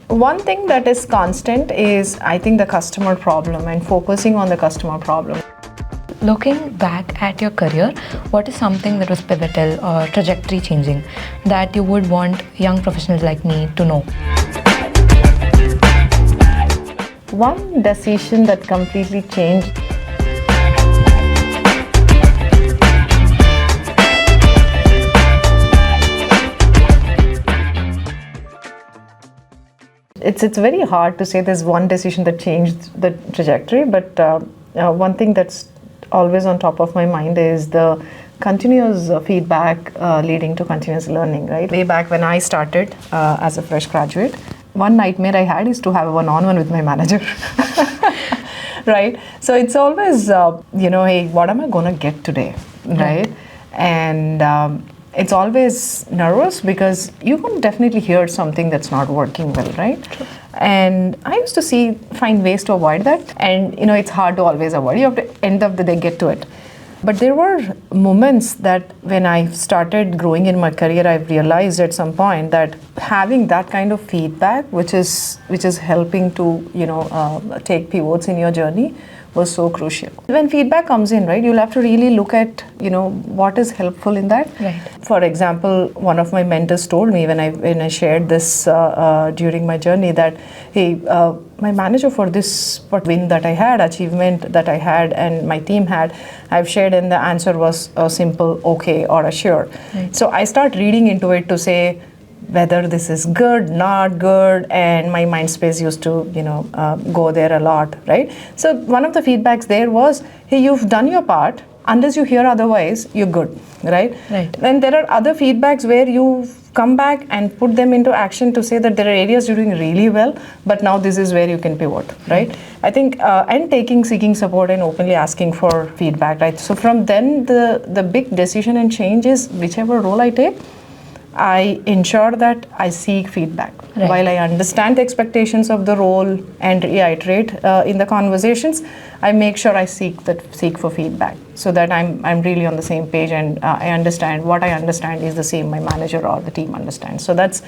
One thing that is constant is, I think, the customer problem and focusing on the customer problem. Looking back at your career, what is something that was pivotal or trajectory changing that you would want young professionals like me to know? One decision that completely changed. It's very hard to say there's one decision that changed the trajectory, but one thing that's always on top of my mind is the continuous feedback leading to continuous learning, right? Way back when I started as a fresh graduate, one nightmare I had is to have a one-on-one with my manager. Right? So it's always, hey, what am I going to get today, right? And it's always nervous because you can definitely hear something that's not working well, right? True. And I used to find ways to avoid that. And, it's hard to always avoid. You have to end of the day get to it. But there were moments that when I started growing in my career, I realized at some point that having that kind of feedback, which is helping to, take pivots in your journey, was so crucial. When feedback comes in, right, you'll have to really look at, what is helpful in that. Right. For example, one of my mentors told me when I shared this during my journey that, hey, my manager for this win that I had, achievement that I had and my team had, I've shared, and the answer was a simple okay or a sure. Right. So I start reading into it to say whether this is good, not good, and my mind space used to, go there a lot, right? So one of the feedbacks there was, hey, you've done your part. Unless you hear otherwise, you're good, right? Right. Then there are other feedbacks where you come back and put them into action to say that there are areas you're doing really well, but now this is where you can pivot, right? I think, and seeking support and openly asking for feedback, right? So from then, the big decision and change is whichever role I take, I ensure that I seek feedback. Right. While I understand the expectations of the role and reiterate in the conversations, I make sure I seek for feedback so that I'm really on the same page and I understand what I understand is the same my manager or the team understands. So that's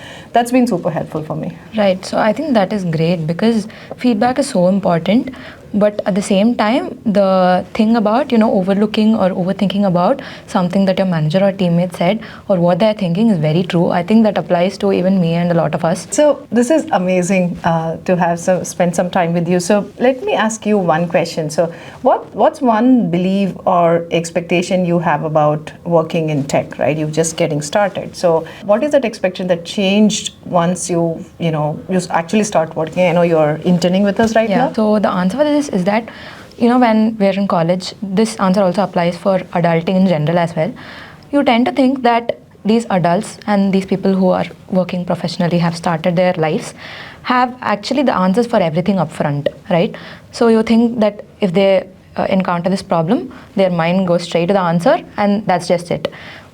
been super helpful for me. Right. So I think that is great because feedback is so important. But at the same time, the thing about, overlooking or overthinking about something that your manager or teammate said or what they're thinking is very true. I think that applies to even me and a lot of us. So this is amazing to have spend some time with you. So let me ask you one question. So what's one belief or expectation you have about working in tech, right? You're just getting started. So what is that expectation that changed once you actually start working? I know you're interning with us right now. So the answer for this is that, when we're in college, this answer also applies for adulting in general as well. You tend to think that these adults and these people who are working professionally have started their lives have actually the answers for everything up front, right? So you think that if they encounter this problem, their mind goes straight to the answer and that's just it.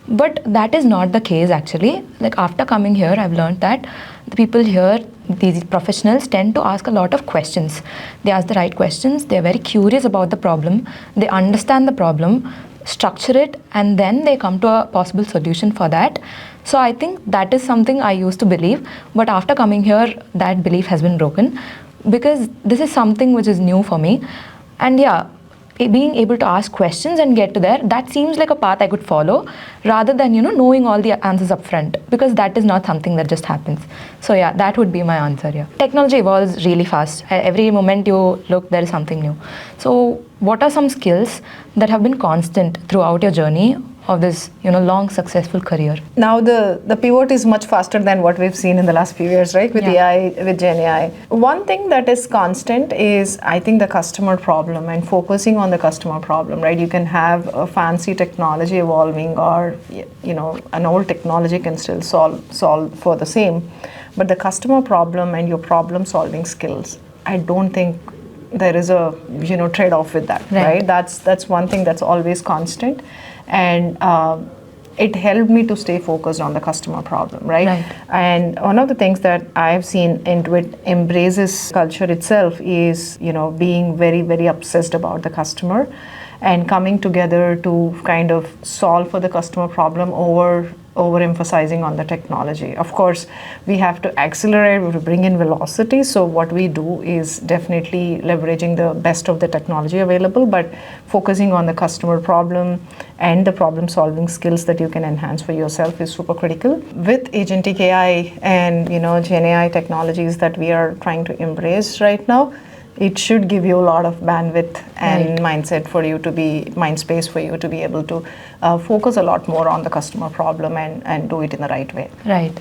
But that is not the case actually. Like after coming here, I've learned that the people here, these professionals tend to ask a lot of questions. They ask the right questions. They're very curious about the problem. They understand the problem, structure it, and then they come to a possible solution for that. So I think that is something I used to believe. But after coming here, that belief has been broken because this is something which is new for me. And being able to ask questions and get to there, that seems like a path I could follow rather than, knowing all the answers up front because that is not something that just happens. So that would be my answer here. Technology evolves really fast. Every moment you look, there is something new. So what are some skills that have been constant throughout your journey of this, long successful career? Now the pivot is much faster than what we've seen in the last few years, right? With AI, with Gen AI. One thing that is constant is, I think, the customer problem and focusing on the customer problem, right? You can have a fancy technology evolving or, an old technology can still solve for the same. But the customer problem and your problem solving skills, I don't think there is a, trade-off with that, right? That's one thing that's always constant. And it helped me to stay focused on the customer problem, right? And one of the things that I've seen Intuit embraces culture itself is, being very, very obsessed about the customer and coming together to kind of solve for the customer problem overemphasizing on the technology. Of course, we have to accelerate, we have to bring in velocity. So what we do is definitely leveraging the best of the technology available, but focusing on the customer problem and the problem solving skills that you can enhance for yourself is super critical. With agentic AI and Gen AI technologies that we are trying to embrace right now, it should give you a lot of bandwidth and mindset for you to be, mind space for you to be able to focus a lot more on the customer problem and do it in the right way. Right.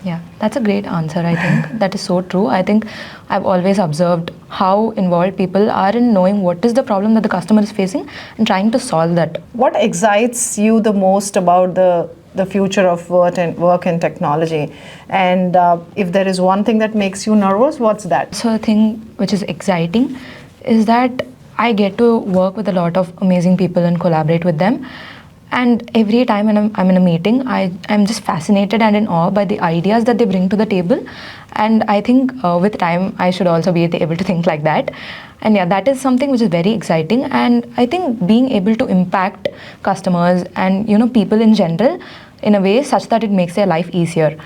Yeah, that's a great answer, I think. That is so true. I think I've always observed how involved people are in knowing what is the problem that the customer is facing and trying to solve that. What excites you the most about the future of work and technology? And if there is one thing that makes you nervous, what's that? So the thing which is exciting is that I get to work with a lot of amazing people and collaborate with them. And every time when I'm in a meeting, I'm just fascinated and in awe by the ideas that they bring to the table. And I think with time, I should also be able to think like that. And yeah, that is something which is very exciting. And I think being able to impact customers and people in general in a way such that it makes their life easier.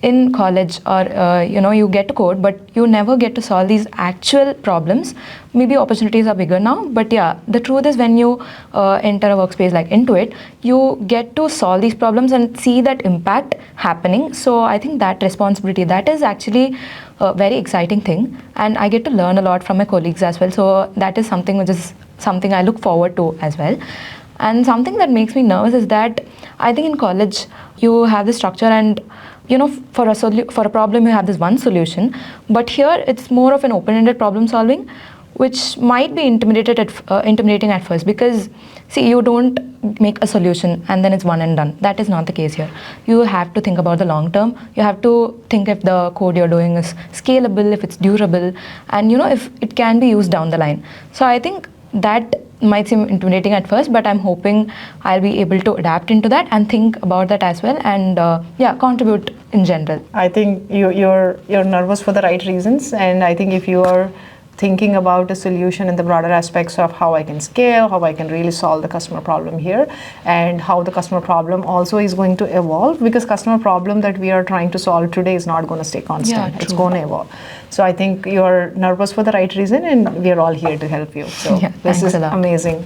In college or you get to code, but you never get to solve these actual problems. Maybe opportunities are bigger now, but yeah, the truth is when you enter a workspace like Intuit, you get to solve these problems and see that impact happening. So I think that responsibility, that is actually a very exciting thing, and I get to learn a lot from my colleagues as well. So that is something which is something I look forward to as well. And something that makes me nervous is that I think in college you have the structure and for a problem you have this one solution, but here it's more of an open-ended problem solving, which might be intimidating at first, because see, you don't make a solution and then it's one and done. That is not the case here. You have to think about the long term. You have to think if the code you're doing is scalable, if it's durable, and if it can be used down the line. So I think that might seem intimidating at first, but I'm hoping I'll be able to adapt into that and think about that as well, and contribute in general. I think you're nervous for the right reasons, and I think if you are thinking about a solution in the broader aspects of how I can scale, how I can really solve the customer problem here, and how the customer problem also is going to evolve, because customer problem that we are trying to solve today is not going to stay constant. Yeah, it's going to evolve. So I think you're nervous for the right reason, and we are all here to help you. So yeah, this is a lot. Amazing.